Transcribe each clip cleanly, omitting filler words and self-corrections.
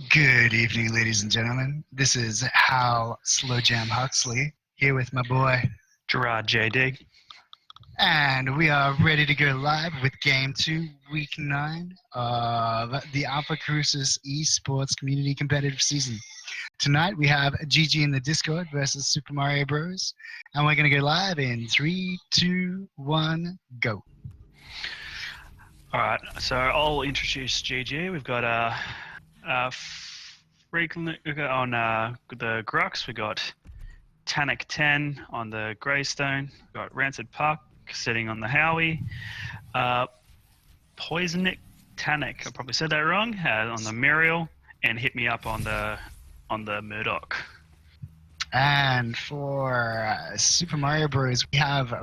Good evening, ladies and gentlemen. This is Hal Slow Jam Huxley here with my boy, Gerard JD. and we are ready to go live with Game 2, Week 9 of the Alpha Cruises eSports Community Competitive Season. Tonight we have GG in the Discord versus Super Mario Bros. And we're going to go live in 3, 2, 1, go. Alright, so I'll introduce GG. We've got on the Grux, we've got Tannic 10 on the Greystone, we've got Rancid Puck sitting on the Howie, Poisonic Tannic, I probably said that wrong, on the Muriel, and Hit Me Up on the Murdoch. And for Super Mario Bros, we have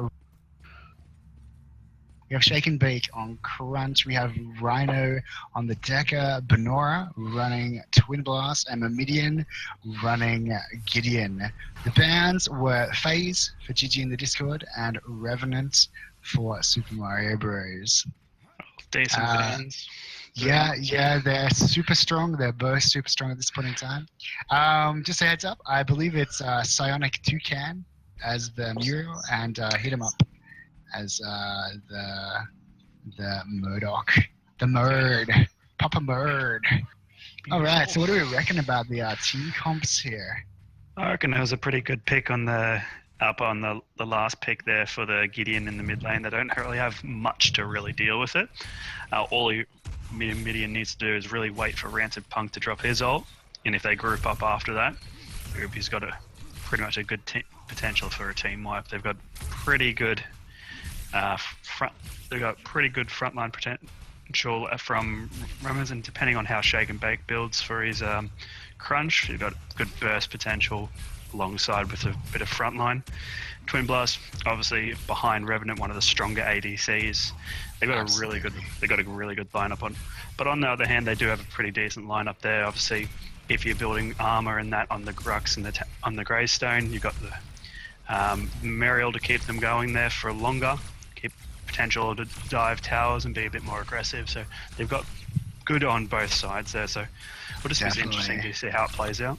Shake and Bake on Crunch. We have Rhino on the Decker, Benora running Twin Blast, and Mamidian running Gideon. The bands were FaZe for GG in the Discord and Revenant for Super Mario Bros. Decent bands. Yeah, they're super strong. They're both super strong at this point in time. Just a heads up, I believe it's Psionic Toucan as the Muriel and Hit 'em Up as the Murdoch, the Murd, Papa Murd. All right, so what do we reckon about the team comps here? I reckon it was a pretty good pick on the last pick there for the Gideon in the mid lane. They don't really have much to really deal with it. All Midian needs to do is really wait for Rancid Punk to drop his ult, and if they group up after that, he's got pretty much a good potential for a team wipe. They've got pretty good frontline potential from Romans, and depending on how Shake and Bake builds for his crunch, you've got good burst potential alongside with a bit of frontline. Twin Blast, obviously behind Revenant, one of the stronger ADCs. They've got a really good lineup on. But on the other hand, they do have a pretty decent lineup there. Obviously, if you're building armor and that on the Grux and on the Greystone, you've got the Muriel to keep them going there for longer. Keep potential to dive towers and be a bit more aggressive. So they've got good on both sides there. So it'll just be interesting to see how it plays out.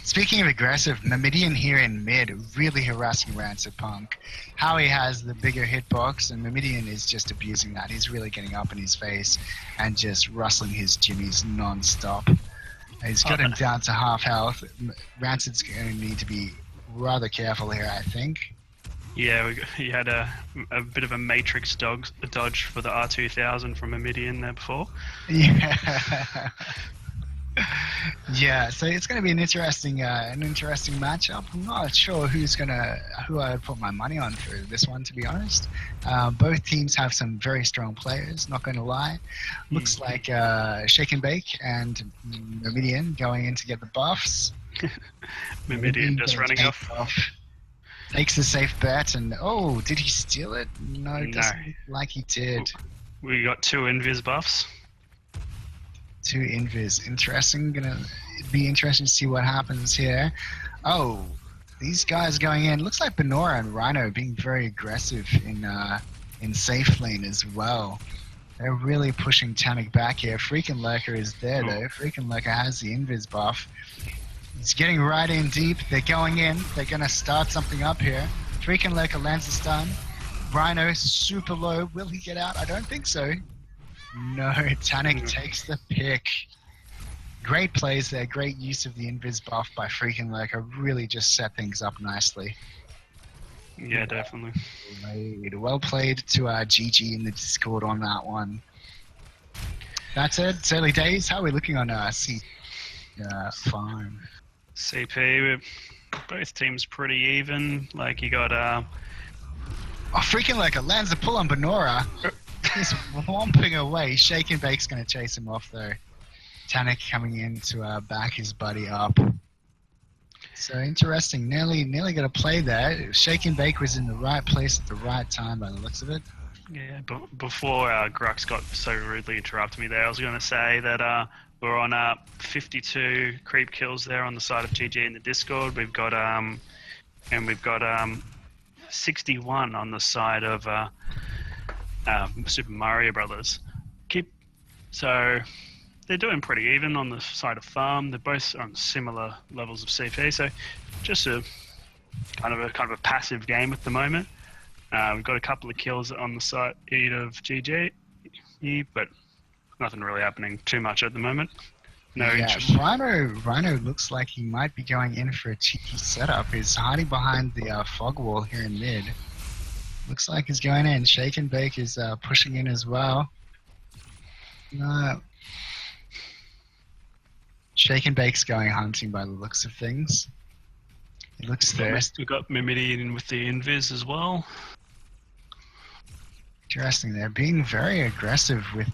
Speaking of aggressive, Mamidian here in mid, really harassing Rancid Punk. Howie has the bigger hitbox, and Mamidian is just abusing that. He's really getting up in his face and just rustling his jimmies non-stop. He's got him down to half health. Rancid's going to need to be rather careful here, I think. Yeah, he had a bit of a Matrix dodge for the R2000 from Mamidian there before. Yeah. Yeah, so it's going to be an interesting matchup. I'm not sure who I would put my money on for this one, to be honest. Both teams have some very strong players, not going to lie. Looks like Shake and Bake and Mamidian going in to get the buffs. Mamidian just running off. Takes the safe bet, and did he steal it? No, it doesn't look like he did. We got 2 invis buffs. 2 invis. Interesting. Gonna be interesting to see what happens here. Oh, these guys going in. Looks like Benora and Rhino being very aggressive in safe lane as well. They're really pushing Tannic back here. Freaking Lurker is there though. Freaking Lurker has the invis buff. He's getting right in deep. They're going in. They're gonna start something up here. Freaking Lurker lands a stun. Rhino super low. Will he get out? I don't think so. No, Tannic takes the pick. Great plays there, great use of the invis buff by Freaking Lurker. Really just set things up nicely. Yeah, definitely. Well played to GG in the Discord on that one. That said, it's early days. How are we looking on farm? CP, both teams pretty even. Like you got Freaking Lurker lands a pull on Benora. He's whomping away. Shake and Bake's going to chase him off though. Tannic coming in to back his buddy up. So interesting. Nearly got a play there. Shake and Bake was in the right place at the right time by the looks of it. Yeah, but before Grux got so rudely interrupted me there, I was going to say that we're on 52 creep kills there on the side of GG in the Discord. We've got 61 on the side of Super Mario Brothers. So they're doing pretty even on the side of farm. They're both on similar levels of CP, so just a kind of a passive game at the moment. We've got a couple of kills on the side of GG, but nothing really happening too much at the moment. No interest. Rhino looks like he might be going in for a cheeky setup. He's hiding behind the fog wall here in mid. Looks like he's going in. Shake and Bake is pushing in as well. Shake and Bake's going hunting by the looks of things. He looks thirsty. We've got Mimidian in with the invis as well. Interesting. They're being very aggressive with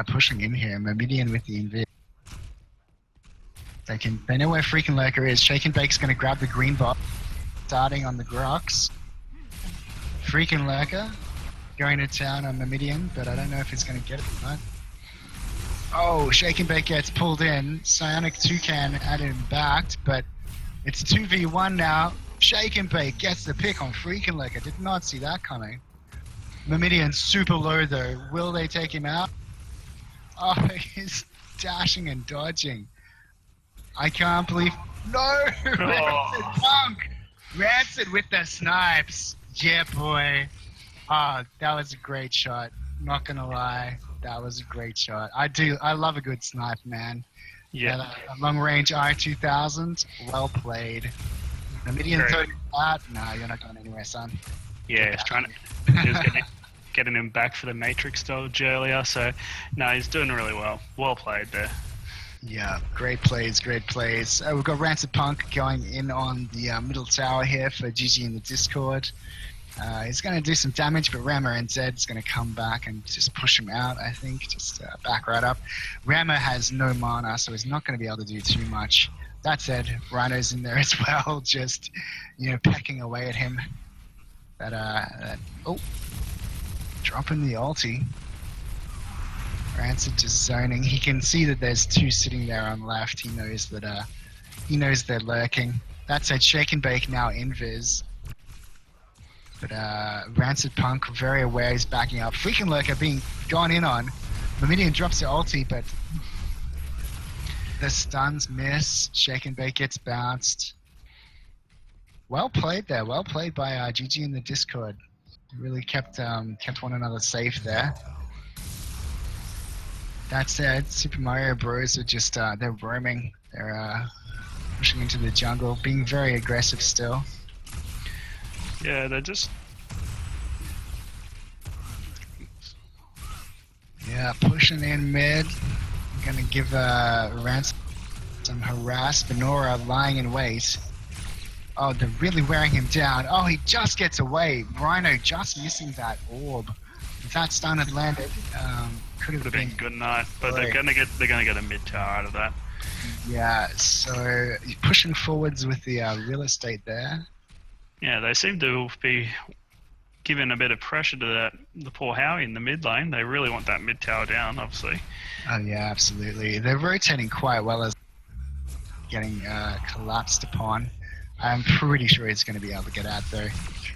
pushing in here. Mimidian with the invis. They know where freaking Lurker is. Shake and Bake's gonna grab the green box, starting on the Grox. Freaking Lurker going to town on Mimidian, but I don't know if he's gonna get it or not. Oh, Shake and Bake gets pulled in. Psionic Toucan had him backed, but it's 2v1 now. Shake and Bake gets the pick on freaking Lurker. Did not see that coming. Mimidian's super low though. Will they take him out? Oh, he's dashing and dodging. I can't believe... No! Rancid Punk! Rancid with the snipes! Yeah, boy. Ah, that was a great shot. Not gonna lie. That was a great shot. I love a good snipe, man. Yeah. A long range I-2000, well played. The Midian 30 out. No, you're not going anywhere, son. Yeah, he was getting him back for the Matrix dodge earlier, so no, he's doing really well. Well played there. Yeah, great plays. We've got Rancid Punk going in on the middle tower here for GG in the Discord. He's going to do some damage, but Rammer and Zed's going to come back and just push him out, I think. Just back right up. Rammer has no mana, so he's not going to be able to do too much. That said, Rhino's in there as well, just, pecking away at him. Dropping the ulti. Rancid just zoning. He can see that there's two sitting there on left. He knows they're lurking. That said, Shake and Bake now invis. But Rancid Punk very aware, he's backing up. Freaking Lurker being gone in on. Mimidian drops the ulti, but the stuns miss. Shake and Bake gets bounced. Well played there. Well played by GG in the Discord. Really kept one another safe there. That said, Super Mario Bros are just they're roaming. They're pushing into the jungle, being very aggressive still. Yeah, they're just... Yeah, pushing in mid. I'm gonna give Ransom some harass. Benora lying in wait. Oh, they're really wearing him down. Oh, he just gets away. Rhino just missing that orb. If that stun had landed, could have been good night. But they're gonna get a mid tower out of that. Yeah, so pushing forwards with the real estate there. Yeah, they seem to be giving a bit of pressure to the poor Howie in the mid lane. They really want that mid tower down, obviously. Oh yeah, absolutely. They're rotating quite well as getting collapsed upon. I'm pretty sure he's going to be able to get out though.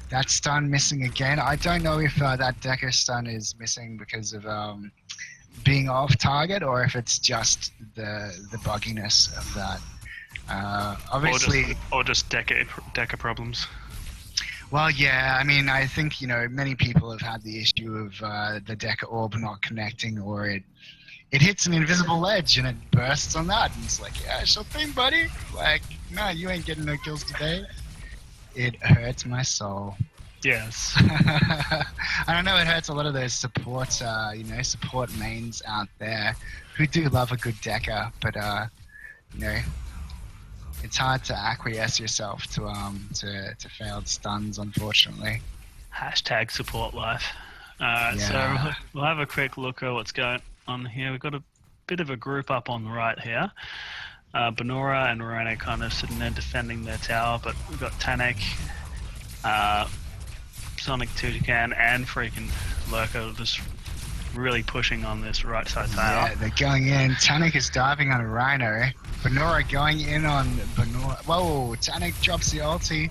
That stun missing again. I don't know if that Decker stun is missing because of being off target or if it's just the bugginess of that. Obviously, or just Decker problems. Well, yeah, I mean, I think, many people have had the issue of the Decker orb not connecting, or it hits an invisible ledge and it bursts on that, and it's like, yeah, sure thing, buddy. Like, no, you ain't getting no kills today. It hurts my soul. Yes. I don't know, it hurts a lot of those support mains out there who do love a good Decker, but, it's hard to acquiesce yourself to failed stuns, unfortunately. Hashtag support life. Yeah. So we'll have a quick look at what's going on here. We've got a bit of a group up on the right here. Benora and Rhino kind of sitting there defending their tower, but we've got Tanek, Sonic Toucan, and freaking Lurker just really pushing on this right side tower. Yeah, they're going in. Tanek is diving on a Rhino. Benora going in on Benora. Whoa, Tanek drops the ulti.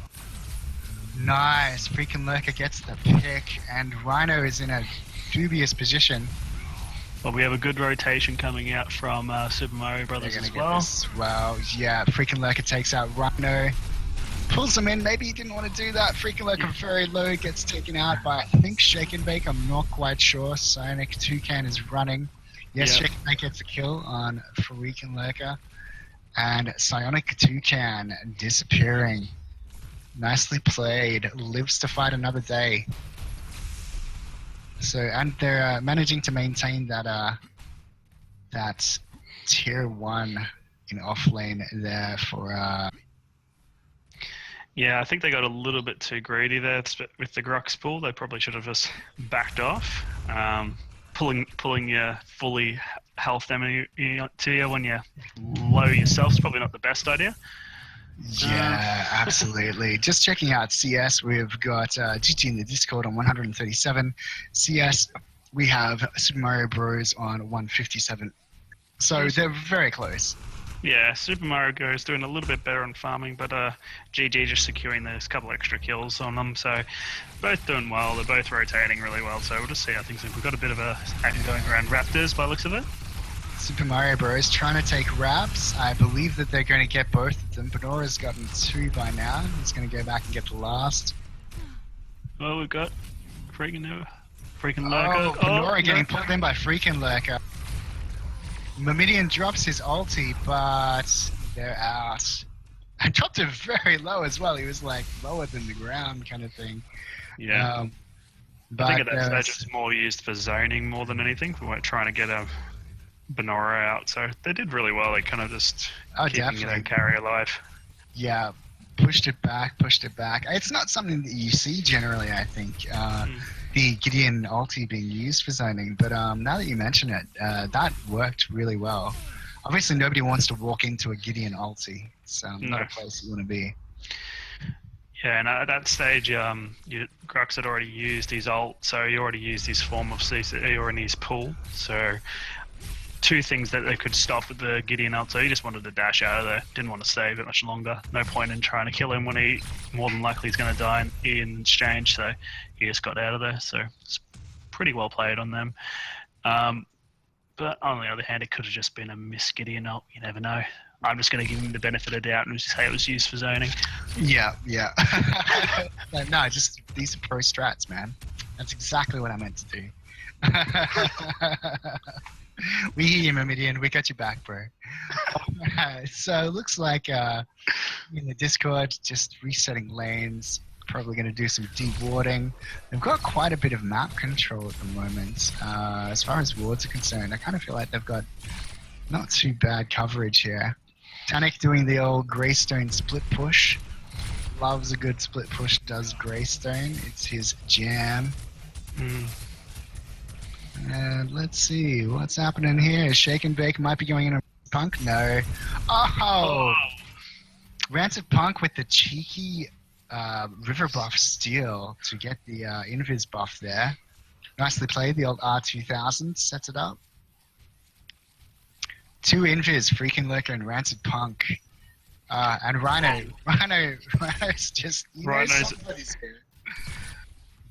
Nice. Freaking Lurker gets the pick, and Rhino is in a dubious position. Well, we have a good rotation coming out from Super Mario Brothers as well. Well, yeah, Freaking Lurker takes out Rhino. Pulls him in. Maybe he didn't want to do that. Freaking Lurker very low, gets taken out by, I think, Shake and Bake. I'm not quite sure. Sonic Toucan is running. Yes, Yep. Shake and Bake gets a kill on Freaking Lurker. And Psionic Toucan disappearing. Nicely played. Lives to fight another day. So, and they're managing to maintain that that tier 1 in off lane there for Yeah, I think they got a little bit too greedy there with the Grux pool. They probably should have just backed off. Pulling your fully health enemy to you when you're low yourself is probably not the best idea. Yeah, absolutely. Just checking out CS, we've got GT in the Discord on 137. CS, we have Super Mario Bros. On 157. So they're very close. Yeah, Super Mario Go is doing a little bit better on farming, but GG just securing those couple extra kills on them. So both doing well. They're both rotating really well. So we'll just see how things go. We've got a bit of a action going around Raptors by the looks of it. Super Mario Bros. Trying to take Raps. I believe that they're going to get both of them. Benora's gotten 2 by now. He's going to go back and get the last. Well, we've got Freaking Lurker. Benora getting pulled in by Freaking Lurker. Mamidian drops his ulti, but they're out. I dropped it very low as well. He was like lower than the ground kind of thing. Yeah. But I think at that stage it's more used for zoning more than anything. We weren't trying to get a Benora out, so they did really well. They kind of just keeping their carry alive. Yeah, pushed it back. It's not something that you see generally, I think, the Gideon ulti being used for zoning, but now that you mention it, that worked really well. Obviously, nobody wants to walk into a Gideon ulti. It's not a place you want to be. Yeah, and at that stage, Grux had already used his ult, so he already used his form of CCE or in his pool, so 2 things that they could stop with the Gideon ult, so he just wanted to dash out of there, didn't want to stay a bit much longer. No point in trying to kill him when he more than likely is going to die in exchange, so he just got out of there, so it's pretty well played on them. But on the other hand, it could have just been a miss Gideon ult, you never know. I'm just going to give him the benefit of the doubt and just say it was used for zoning. Yeah. No, just these are pro strats, man. That's exactly what I meant to do. We hear you, Mamidian. We got your back, bro. So it looks like in the Discord, just resetting lanes. Probably going to do some de-warding. They've got quite a bit of map control at the moment. As far as wards are concerned, I kind of feel like they've got not too bad coverage here. Tanik doing the old Greystone split push. Loves a good split push, does Greystone. It's his jam. And let's see what's happening here. Shake and Bake might be going in a Punk. No. Oh! Rancid Punk with the cheeky river buff steal to get the invis buff there. Nicely played. The old R2000 sets it up. 2 invis, Freaking Lurker and Rancid Punk. And Rhino. Rhino's just... somebody's here.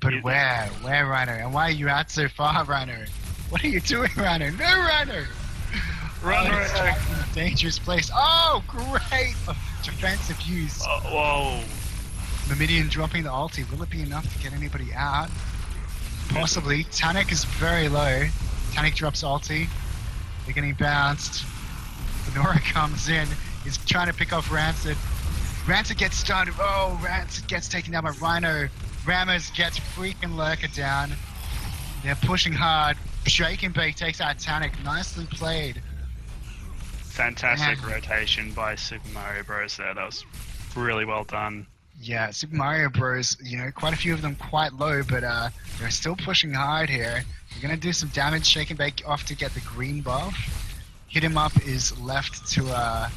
But where? Where, Rhino? And why are you out so far, Rhino? What are you doing, Rhino? No, Rhino! Rhino trapped in a dangerous place. Oh, great! Defensive use. Whoa. Mamidian dropping the ulti. Will it be enough to get anybody out? Possibly. Tanik is very low. Tanik drops ulti. They're getting bounced. Benora comes in. He's trying to pick off Rancid. Rancid gets stunned. Oh, Rancid gets taken down by Rhino. Ramos gets Freaking Lurker down. They're pushing hard. Shake and Bake takes out Tanik. Nicely played. Fantastic rotation by Super Mario Bros. There. That was really well done. Yeah, Super Mario Bros. Quite a few of them quite low, but they're still pushing hard here. They're going to do some damage. Shake and Bake off to get the green buff. Hit him up is left to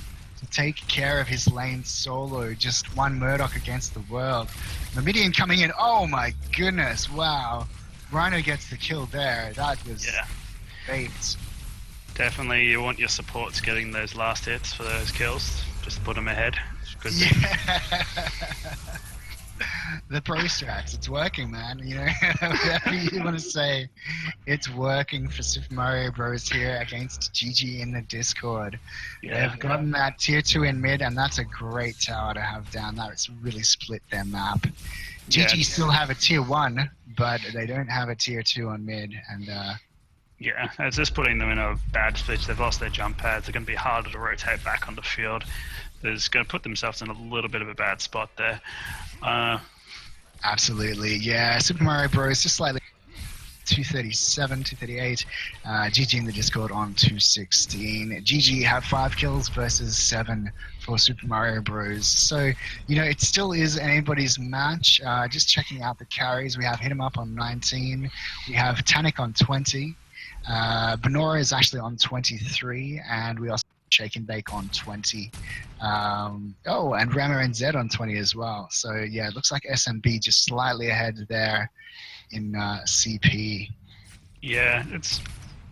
take care of his lane solo. Just one Murdoch against the world. Mamidian coming in. Oh my goodness, wow. Rhino gets the kill there. That was baked. Definitely, you want your supports getting those last hits for those kills. Just put them ahead. Good. Yeah. The pro strats, it's working, man. You know, whatever you want to say, it's working for Super Mario Bros. Here against GG in the Discord. Yeah, They've gotten that tier 2 in mid, and that's a great tower to have down there. It's really split their map. yeah, GG still have a tier 1, but they don't have a tier 2 on mid, and yeah. It's just putting them in a bad split. They've lost their jump pads. They're going to be harder to rotate back on the field. They're going to put themselves in a little bit of a bad spot there. absolutely, yeah. Super Mario Bros. Just slightly 237, 238. GG in the Discord on 216. GG have 5 kills versus 7 for Super Mario Bros. So, you know, it still is anybody's match. Just checking out the carries, we have Hit 'em Up on 19. We have Tanic on 20. Benora is actually on 23. And we also have Shake and Bake on 20. And Rama and Zed on 20 as well. So, yeah, it looks like SMB just slightly ahead there in CP. Yeah, it's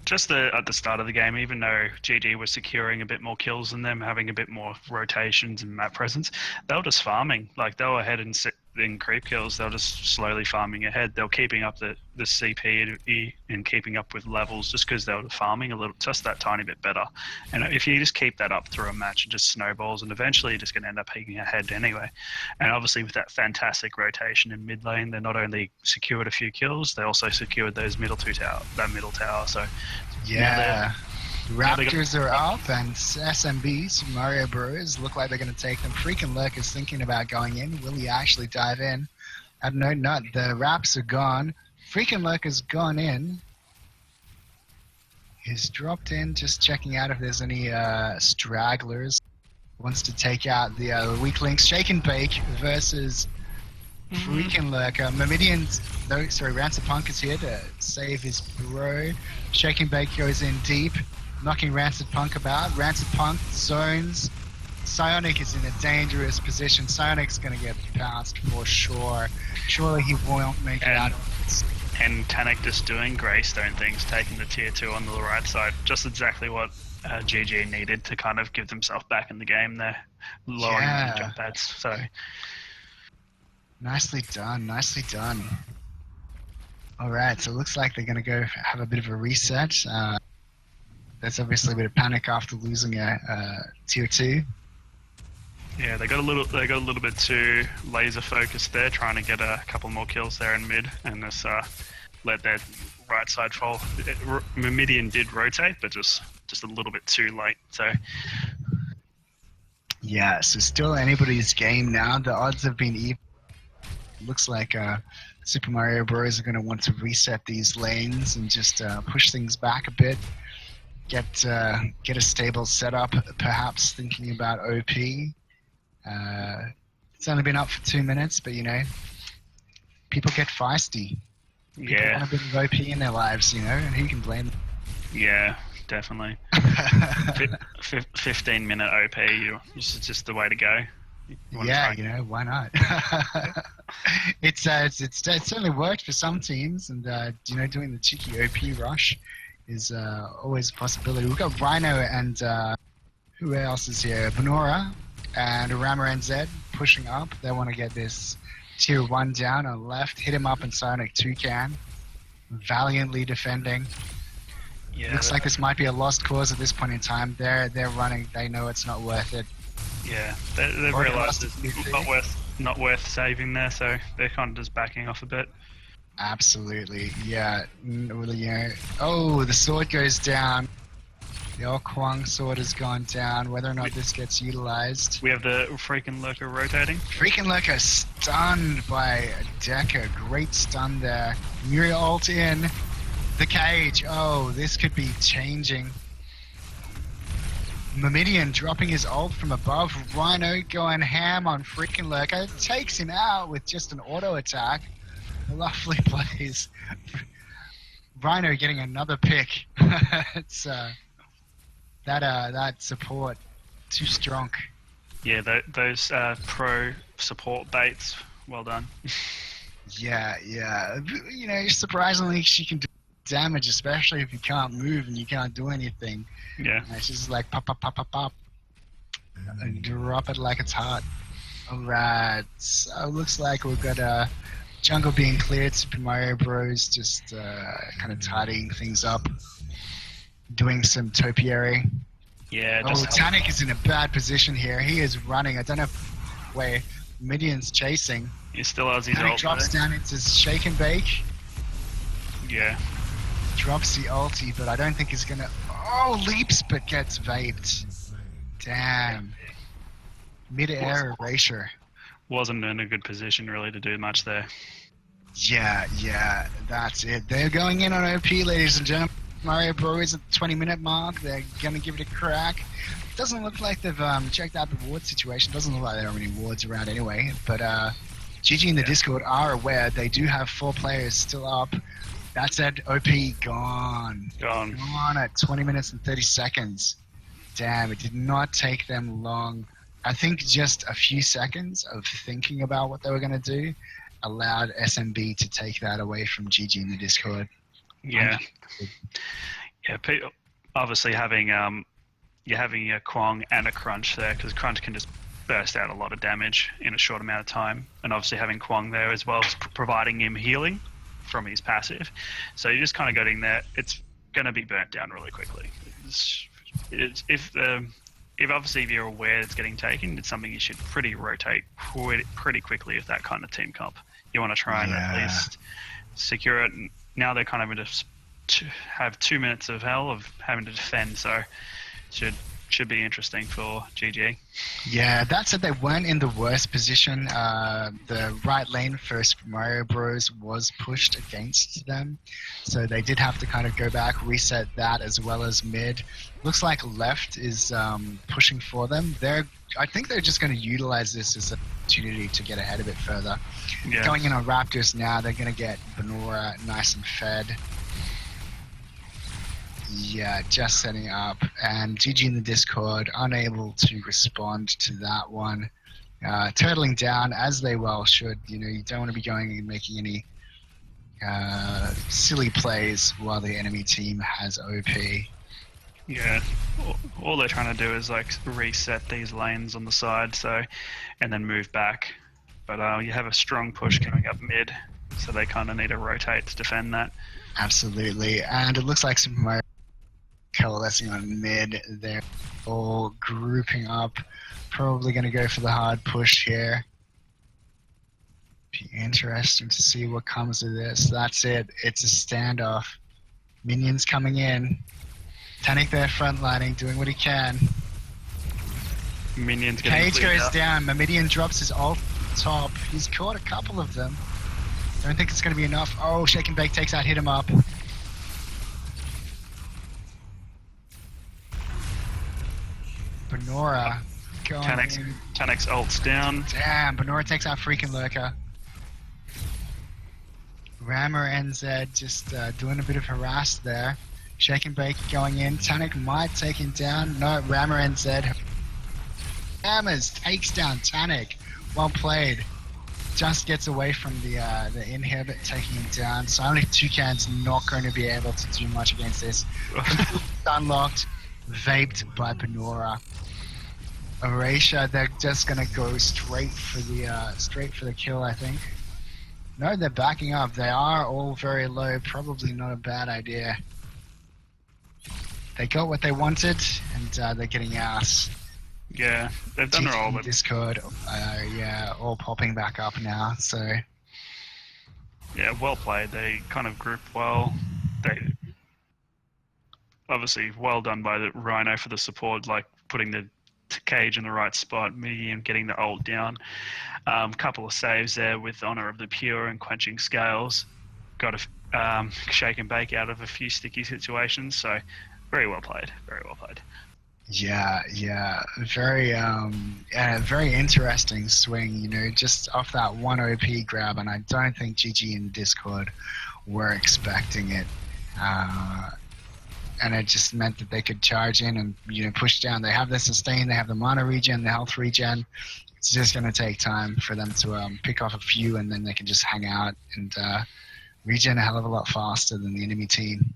just at the start of the game, even though GG was securing a bit more kills than them, having a bit more rotations and map presence, they were just farming. Like, they were ahead in creep kills. They were just slowly farming ahead. They were keeping up the CP and keeping up with levels just because they were farming a little, just that tiny bit better. And if you just keep that up through a match, it just snowballs, and eventually you're just going to end up peaking ahead anyway. And obviously with that fantastic rotation in mid lane, they not only secured a few kills, they also secured those that middle tower. So yeah. Now they Raptors are up, and SMBs, Mario Bros, look like they're going to take them. Freaking Lurk is thinking about going in. Will he actually dive in? No, not. The Raps are gone. Freaking Lurk has gone in. He's dropped in, just checking out if there's any stragglers. Wants to take out the weak links. Shake and Bake versus Freaking Lurker. Rancid Punk is here to save his bro. Shake and Bake goes in deep, knocking Rancid Punk about. Rancid Punk zones. Psionic is in a dangerous position. Psionic's going to get pounced for sure. Surely he won't make it out of this. And Tanic just doing Greystone things, taking the tier 2 on the right side. Just exactly what GG needed to kind of give themselves back in the game there. Lowering the jump pads. So nicely done, nicely done. All right, so it looks like they're going to go have a bit of a reset. There's obviously a bit of panic after losing a tier 2. yeah, they got a little bit too laser focused there, trying to get a couple more kills there in mid, and just let their right side fall. Meridian did rotate, but just a little bit too late. So yeah, so still anybody's game now. The odds have been even. Looks like Super Mario Bros. Are going to want to reset these lanes and just push things back a bit. Get a stable setup, perhaps thinking about OP. It's only been up for 2 minutes, but you know, people get feisty. People want a bit of OP in their lives, you know, and who can blame them? Yeah, definitely. 15-minute OP, it's just the way to go. Yeah, you know, why not? It's certainly worked for some teams, and you know, doing the cheeky OP rush is always a possibility. We've got Rhino and who else is here? Benora and Rama and Zed pushing up. They want to get this tier 1 down on left. Hit him up and Sonic Toucan. Valiantly defending. Yeah, looks like this might be a lost cause at this point in time. They're running. They know it's not worth it. Yeah, they've realised it's not worth saving there, so they're kind of just backing off a bit. Absolutely, yeah. Oh, the sword goes down. The old Kwang sword has gone down. Whether or not this gets utilized. We have the Freaking Lurker rotating. Freaking Lurker stunned by Decker. Great stun there. Muriel ult in. The cage. Oh, this could be changing. Mamidian dropping his ult from above. Rhino going ham on Freaking Lurker. Takes him out with just an auto attack. Lovely plays. Rhino getting another pick. It's that support too strong. Yeah, those pro support baits. Well done. Yeah. You know, surprisingly, she can do damage, especially if you can't move and you can't do anything. Yeah. She's just like pop, and drop it like it's hot. Alright, so looks like we've got jungle being cleared. Super Mario Bros. Just kind of tidying things up, doing some topiary. Yeah, Oh, just Tanik is in a bad position here. He is running. I don't know where Midian's chasing. he still has his Tanik ult drops there. down into shake and bake. Yeah, Drops the ulti, but I don't think he's gonna. Oh, leaps, but gets vaped. Damn. Mid-air erasure. wasn't in a good position really to do much there. Yeah, that's it. They're going in on OP, ladies and gentlemen. Mario Bros at the 20-minute mark. They're gonna give it a crack. Doesn't look like they've checked out the ward situation. Doesn't look like there are any wards around anyway. But GG in the Discord are aware they do have 4 players still up. That said, OP gone. Gone at 20 minutes and 30 seconds. Damn, it did not take them long. I think just a few seconds of thinking about what they were going to do allowed SMB to take that away from GG in the Discord. Yeah, yeah. Obviously, having you're having a Kwong and a Crunch there, because Crunch can just burst out a lot of damage in a short amount of time, and obviously having Kwong there as well is providing him healing from his passive. So you're just kind of getting there. It's going to be burnt down really quickly. If obviously if you're aware it's getting taken, it's something you should rotate pretty quickly with that kind of team comp. You want to try and at least secure it. And now they're kind of going to have 2 minutes of hell of having to defend, so should be interesting for GG. Yeah, that said, they weren't in the worst position. The right lane for Super Mario Bros. Was pushed against them, so they did have to kind of go back, reset that as well as mid. Looks like left is pushing for them. I think they're just going to utilize this as an opportunity to get ahead of it further. Yeah. Going in on Raptors now, they're going to get Benora nice and fed. Yeah, just setting up, and GG in the Discord unable to respond to that one. Turtling down as they well should. You know, you don't want to be going and making any silly plays while the enemy team has OP. Yeah, all they're trying to do is like reset these lanes on the side, and then move back. But you have a strong push coming up mid, so they kind of need to rotate to defend that. Absolutely, and it looks like Super Mario coalescing on mid. They're all grouping up. Probably going to go for the hard push here. Be interesting to see what comes of this. That's it. It's a standoff. Minions coming in. Tanik there frontlining, doing what he can. Minions getting Cage goes up. down. Mamidian drops his ult top. He's caught a couple of them. Don't think it's going to be enough. Oh, Shake and Bake takes out, hit him up. Benora going. Tanik's ult's down. Damn, Benora takes out freaking Lurker. Rammer NZ just doing a bit of harass there. Shake and Bake going in. Tanik might take him down. No, Rammer NZ. Hammers takes down Tanik. Well played. Just gets away from the inhibit, taking him down. So only Toucan's not going to be able to do much against this. Unlocked, vaped by Benora. Erasure, they're just gonna go straight for the kill, I think. No, they're backing up. They are all very low. Probably not a bad idea. They got what they wanted, and they're getting ass. Yeah, they've done their all. But Discord, all popping back up now. So yeah, well played. They kind of grouped well. They obviously well done by the Rhino for the support, like putting the Cage in the right spot, Medium getting the ult down. Couple of saves there with Honor of the Pure and Quenching Scales. Got a Shake and Bake out of a few sticky situations. So very well played. Very well played. Yeah, very interesting swing. You know, just off that one OP grab, and I don't think GG in Discord were expecting it. And it just meant that they could charge in and, you know, push down. They have the sustain, they have the mana regen, the health regen. It's just going to take time for them to pick off a few, and then they can just hang out and regen a hell of a lot faster than the enemy team.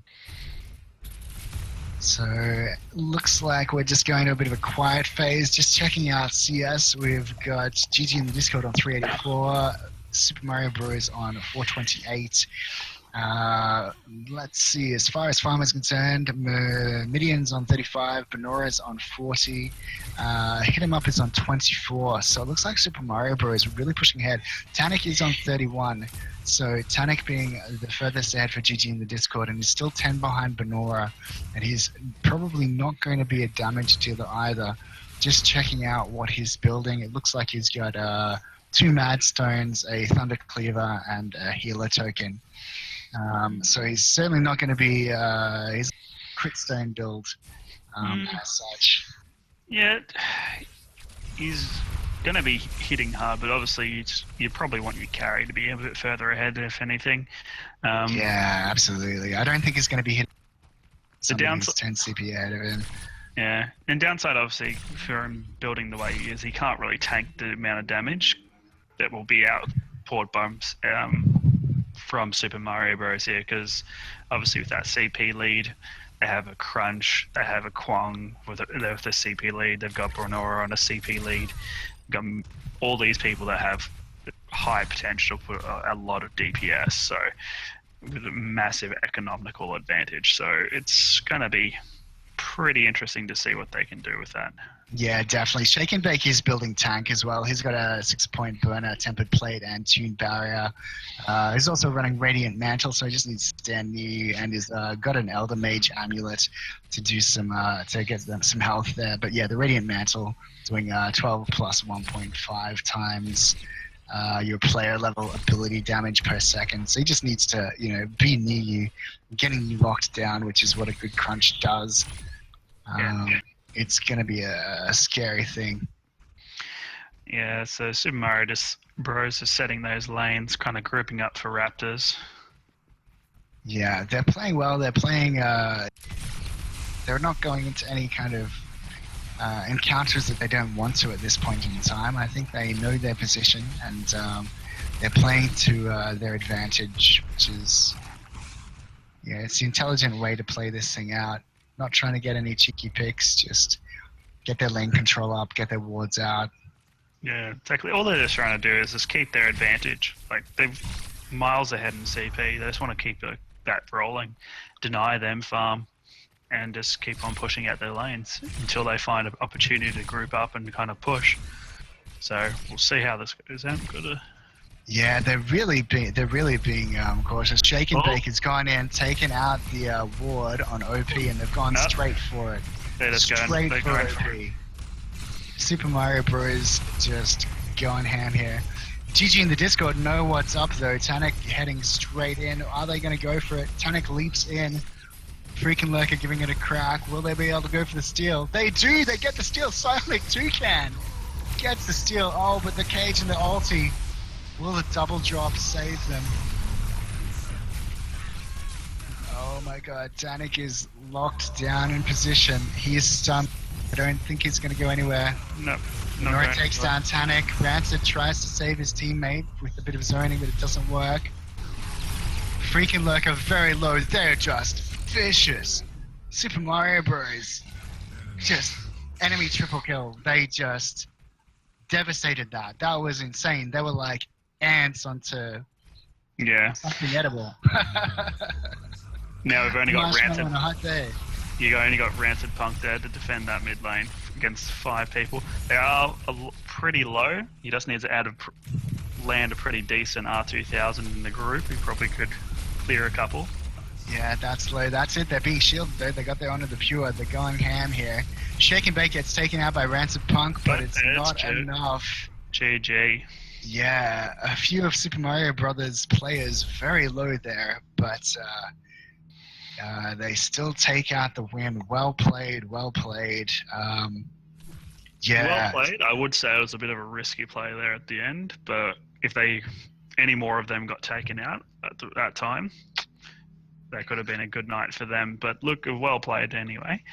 So looks like we're just going to a bit of a quiet phase. Just checking out CS. We've got GG in the Discord on 384, Super Mario Bros. On 428. Let's see. As far as Farmer's concerned, Midian's on 35, Benora's on 40, Hit 'em Up is on 24. So it looks like Super Mario Bros. Really pushing ahead. Tanik is on 31. So Tanik being the furthest ahead for GG in the Discord, and he's still 10 behind Benora, and he's probably not going to be a damage dealer either. Just checking out what he's building, it looks like he's got 2 Mad Stones, a Thunder Cleaver, and a Healer token. So he's certainly not going to be his crit stone build as such. Yeah, he's going to be hitting hard, but obviously you probably want your carry to be a bit further ahead, if anything. Yeah, absolutely. I don't think he's going to be hitting the downside 10 CP ahead of him. Yeah, and downside obviously for him building the way he is, he can't really tank the amount of damage that will be outpoured by from Super Mario Bros. Here, because obviously with that CP lead, they have a Crunch, they have a Kwong with the CP lead, they've got Bronora on a CP lead, they've got all these people that have high potential for a lot of DPS, so with a massive economical advantage. So it's going to be pretty interesting to see what they can do with that. Yeah, definitely. Shake and Bake is building tank as well. He's got a 6-point burner, tempered plate, and tuned barrier. He's also running Radiant Mantle, so he just needs to stand near you, and he's got an Elder Mage amulet to do some to get them some health there. But yeah, the Radiant Mantle doing 12 plus 1.5 times your player level ability damage per second. So he just needs to, be near you, getting you locked down, which is what a good Crunch does. It's going to be a scary thing. Yeah, so Super Mario Bros. Is setting those lanes, kind of grouping up for Raptors. Yeah, they're playing well. They're playing... they're not going into any kind of encounters that they don't want to at this point in time. I think they know their position, and they're playing to their advantage, which is... Yeah, it's the intelligent way to play this thing out. Not trying to get any cheeky picks, just get their lane control up, get their wards out. Yeah, exactly. All they're just trying to do is just keep their advantage. Like, they're miles ahead in CP. They just want to keep that rolling, deny them farm, and just keep on pushing out their lanes until they find an opportunity to group up and kind of push. So we'll see how this goes out. Yeah, they're really being cautious. Shake and Bake has gone in, taken out the ward on OP, and they've gone straight for it. They're just straight going for for OP. Super Mario Bros. Just going ham here. GG in the Discord know what's up though. Tanik heading straight in. Are they going to go for it? Tanik leaps in. Freaking Lurker giving it a crack. Will they be able to go for the steal? They do! They get the steal! Sonic Toucan gets the steal. Oh, but the cage and the ulti. Will the double drop save them? Oh my god, Danik is locked down in position. He is stunned. I don't think he's going to go anywhere. No. Nora takes down Tanik. Rancid tries to save his teammate with a bit of zoning, but it doesn't work. Freaking Lurker very low. They're just vicious. Super Mario Bros. Just enemy triple kill. They just devastated that. That was insane. They were like ants onto something edible. Now we've only got Rancid. On a hot day. You only got Rancid Punk there to defend that mid lane against 5 people. They are pretty low. He just needs to land a pretty decent R2000 in the group. He probably could clear a couple. Yeah, that's low. That's it. They're being shielded though. They got their Honor the Pure. They're going ham here. Shake and Bake gets taken out by Rancid Punk, but it's not enough. GG. Yeah, a few of Super Mario Brothers players very low there, but they still take out the win. Well played, well played. Well played. I would say it was a bit of a risky play there at the end, but if any more of them got taken out at that time, that could have been a good night for them. But look, well played anyway.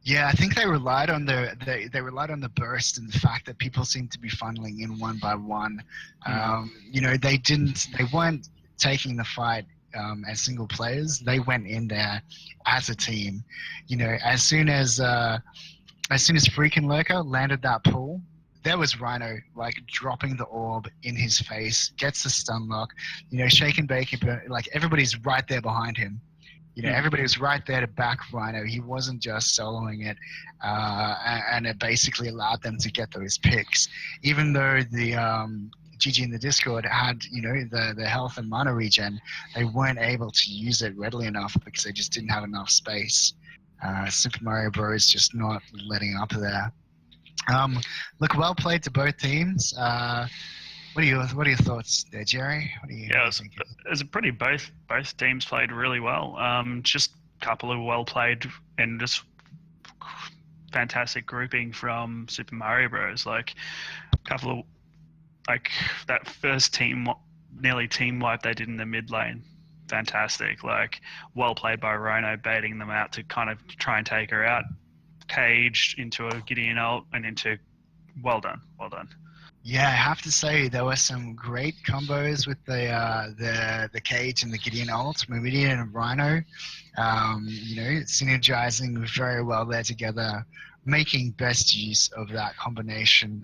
Yeah, I think they relied on the burst and the fact that people seemed to be funneling in one by one. They weren't taking the fight as single players. They went in there as a team. You know, as soon as Freaking Lurker landed that pull, there was Rhino like dropping the orb in his face, gets the stun lock. You know, Shake and Bake, like everybody's right there behind him. You know, everybody was right there to back Rhino. He wasn't just soloing it, and it basically allowed them to get those picks. Even though the GG in the Discord had, you know, the health and mana regen, they weren't able to use it readily enough because they just didn't have enough space. Super Mario Bros. Just not letting up there. Look, well played to both teams. What are your thoughts there, Jerry? What are you thinking? It was a pretty both teams played really well. Just a couple of well played and just fantastic grouping from Super Mario Bros. Like a couple of like that first nearly team wipe they did in the mid lane. Fantastic. Like well played by Rhino, baiting them out to kind of try and take her out. Caged into a Gideon ult and into well done. Yeah, I have to say there were some great combos with the Cage and the Gideon ult, Meridian and Rhino. You know, synergizing very well there together, making best use of that combination.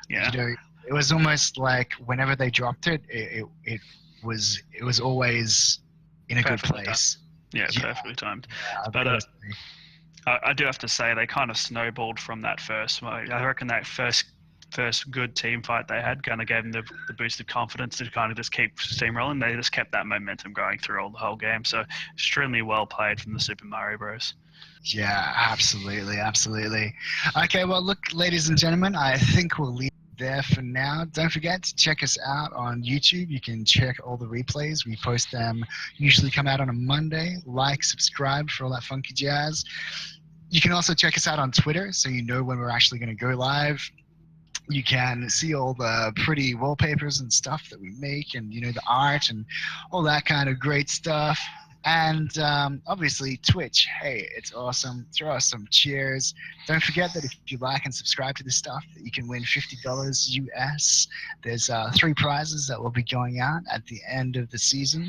You know, it was almost like whenever they dropped it, it was always in a good place. Perfectly timed. But I do have to say they kind of snowballed from that first. I reckon that first good team fight they had kind of gave them the boost of confidence to kind of just keep steamrolling. They just kept that momentum going through the whole game. So extremely well played from the Super Mario Bros. Yeah, absolutely. Okay, well, look, ladies and gentlemen, I think we'll leave it there for now. Don't forget to check us out on YouTube. You can check all the replays. We post them, usually come out on a Monday. Like, subscribe for all that funky jazz. You can also check us out on Twitter so you know when we're actually going to go live. You can see all the pretty wallpapers and stuff that we make, and you know, the art and all that kind of great stuff. And obviously Twitch, hey, it's awesome. Throw us some cheers. Don't forget that if you like and subscribe to this stuff, that you can win $50 US. There's 3 prizes that will be going out at the end of the season.